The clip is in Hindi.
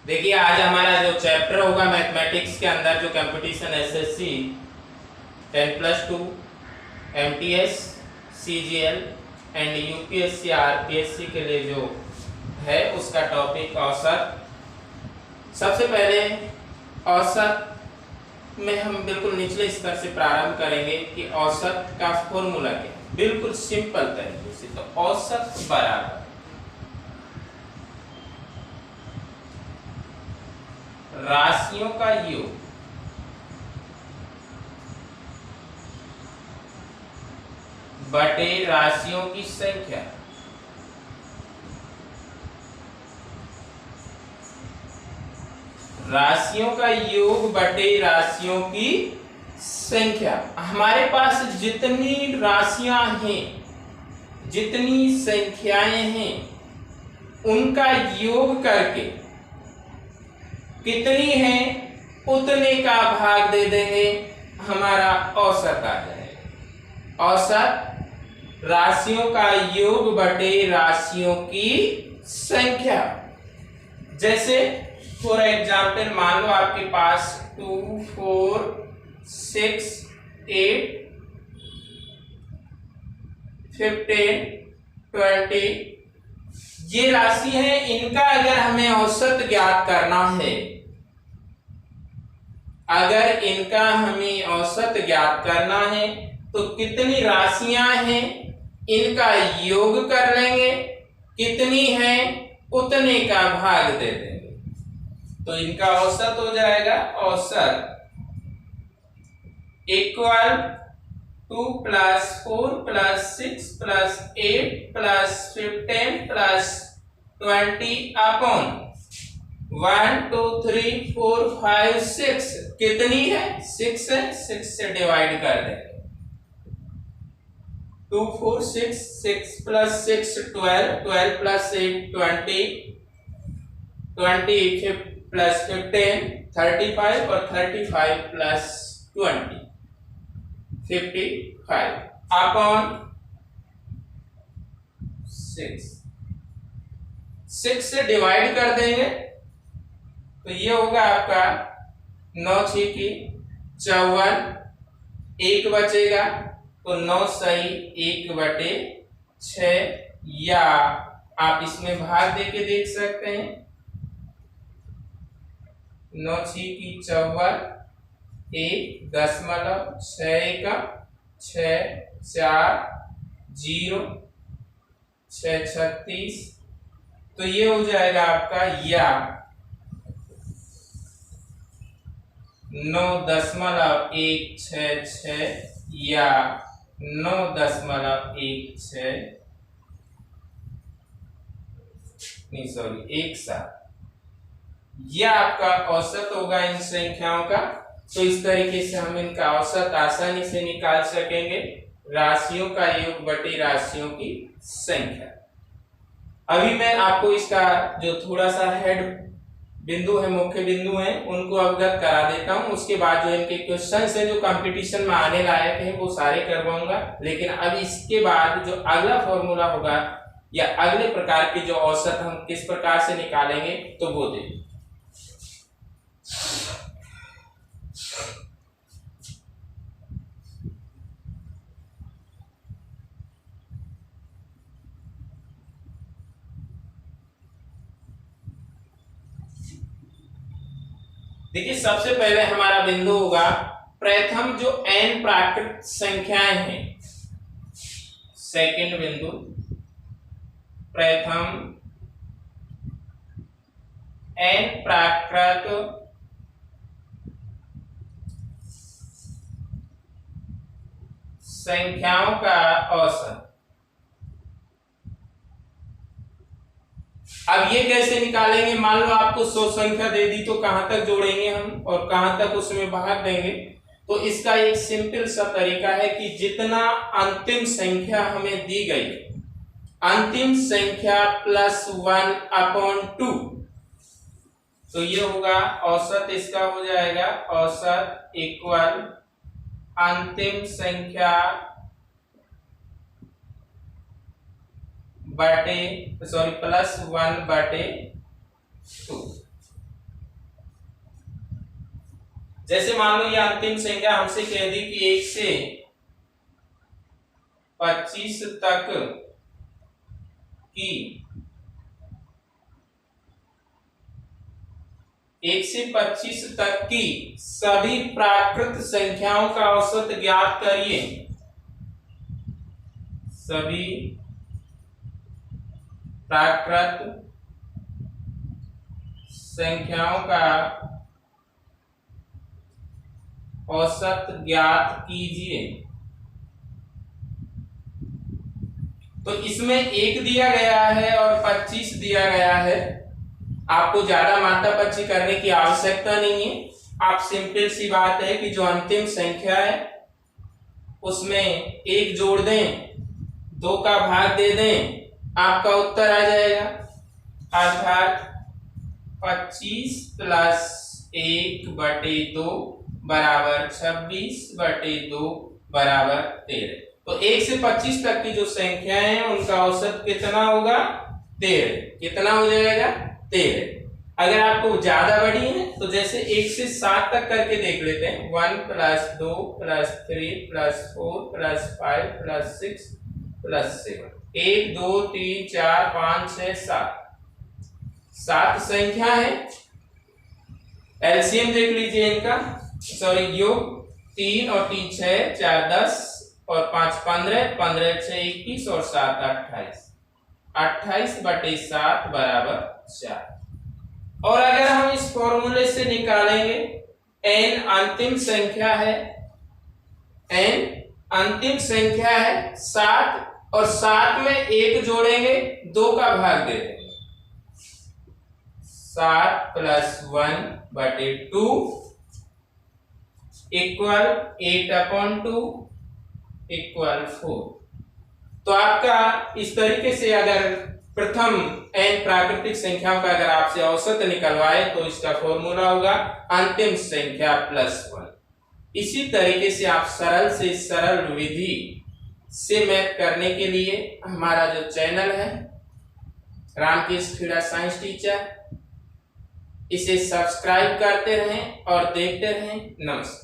देखिए आज हमारा जो चैप्टर होगा मैथमेटिक्स के अंदर जो competition SSC 10+2 MTS CGL and UPSC RPSC के लिए जो है उसका टॉपिक औसत। सबसे पहले औसत में हम बिल्कुल निचले स्तर से प्रारंभ करेंगे कि औसत का फॉर्मूला क्या है, बिल्कुल सिंपल तरीके से। तो औसत बराबर राशियों का योग बटे राशियों की संख्या राशियों का योग बटे राशियों की संख्या। हमारे पास जितनी राशियां हैं, जितनी संख्याएं हैं, उनका योग करके कितनी है उतने का भाग दे देंगे, हमारा औसत आ जाएगा। औसत राशियों का योग बटे राशियों की संख्या। जैसे फॉर एग्जाम्पल मान लो आपके पास 2, 4, 6, 8, 15, 20 ये राशि है। इनका अगर हमें औसत ज्ञात करना है, अगर इनका हमें औसत ज्ञात करना है तो कितनी राशियां हैं इनका योग कर लेंगे, कितनी है उतने का भाग दे देंगे, तो इनका औसत हो जाएगा। औसत इक्वल 2 + 4 + 6 + 8 + 15 + 20 अपॉन 1, 2, 3, 4, 5, 6 कितनी है 6 है, 6 से डिवाइड कर देंगे। 2, 4, 6, 6 + 6 12, 12 + 8 20, 20 + 15 35 और 35 + 20 55 अपॉन 6 से डिवाइड कर देंगे तो ये होगा आपका 9 × 6 = 54, 1 बचेगा तो 9 सही 1/6, या आप इसमें भाग देके देख सकते हैं। 9 × 6 = 54, 1 दशमलव 6 6 4 0 6 36, तो ये हो जाएगा आपका या 9.166 या 9.16 नहीं सॉरी 17, यह आपका औसत होगा इन संख्याओं का। तो इस तरीके से हम इनका औसत आसानी से निकाल सकेंगे, राशियों का योग बटे राशियों की संख्या। अभी मैं आपको इसका जो थोड़ा सा हेड बिंदु है, मुख्य बिंदु है, उनको अवगत करा देता हूं। उसके बाद जो इनके क्वेश्चंस है जो कंपटीशन में आने लायक है वो सारे करवाऊंगा। लेकिन अब इसके बाद जो अगला फॉर्मूला होगा या अगले प्रकार के जो औसत हम किस प्रकार से निकालेंगे तो वो देखिए। देखिए सबसे पहले हमारा बिंदु होगा प्रथम जो n प्राकृत संख्याएं हैं। सेकंड बिंदु प्रथम n प्राकृत संख्याओं का औसत। अब ये कैसे निकालेंगे, मान लो आपको 100 संख्या दे दी तो कहां तक जोड़ेंगे हम और कहां तक उसमें भाग देंगे। तो इसका एक सिंपल सा तरीका है कि जितना अंतिम संख्या हमें दी गई, अंतिम संख्या +1/2, तो ये होगा औसत। इसका हो जाएगा औसत इक्वल अंतिम संख्या बटे +1/2। जैसे मान लो ये अंतिम संख्या हमसे कह दी कि 1 से 25 तक की 1 से 25 तक की सभी प्राकृत संख्याओं का औसत ज्ञात करिए। सभी प्राकृत संख्याओं का औसत ज्ञात कीजिए। तो इसमें 1 दिया गया है और 25 दिया गया है। आपको ज्यादा मात्रापच्ची करने की आवश्यकता नहीं है। आप सिंपल सी बात है कि जो अंतिम संख्या है उसमें 1 जोड़ दें, 2 का भाग दे दें, आपका उत्तर आ जाएगा। अर्थात 25 प्लस 1/2 बराबर 26/2 बराबर 13। तो 1 से 25 तक की जो संख्या है उनका औसत कितना होगा? 13। कितना हो जाएगा? 13। अगर आपको ज्यादा बड़ी है तो जैसे 1 से 7 तक करके देख लेते हैं। 1 + 2 + 3 + 4 + 5 + 6 + 7। 1 2 3 4 5 6 7 7 संख्या है। एलसीएम देख लीजिए इनका, सॉरी योग। 3 और 3 6, 4 10 और 5 15, 15 6 21 और 7 28। 28/7 बराबर 4। और अगर हम इस फॉर्मूले से निकालेंगे, n अंतिम संख्या है, n अंतिम संख्या है 7 और 7 में 1 जोड़ेंगे, 2 का भाग दे देंगे। 7 + 1/2 = 8/2 = 4। तो आपका इस तरीके से अगर प्रथम n प्राकृतिक संख्याओं का अगर आपसे औसत निकलवाए तो इसका फॉर्मूला होगा अंतिम संख्या +1। इसी तरीके से आप सरल से सरल विधि से मैथ करने के लिए हमारा जो चैनल है रामकृष्ण खेड़ा साइंस टीचर, इसे सब्सक्राइब करते रहें और देखते रहें। नमस्कार।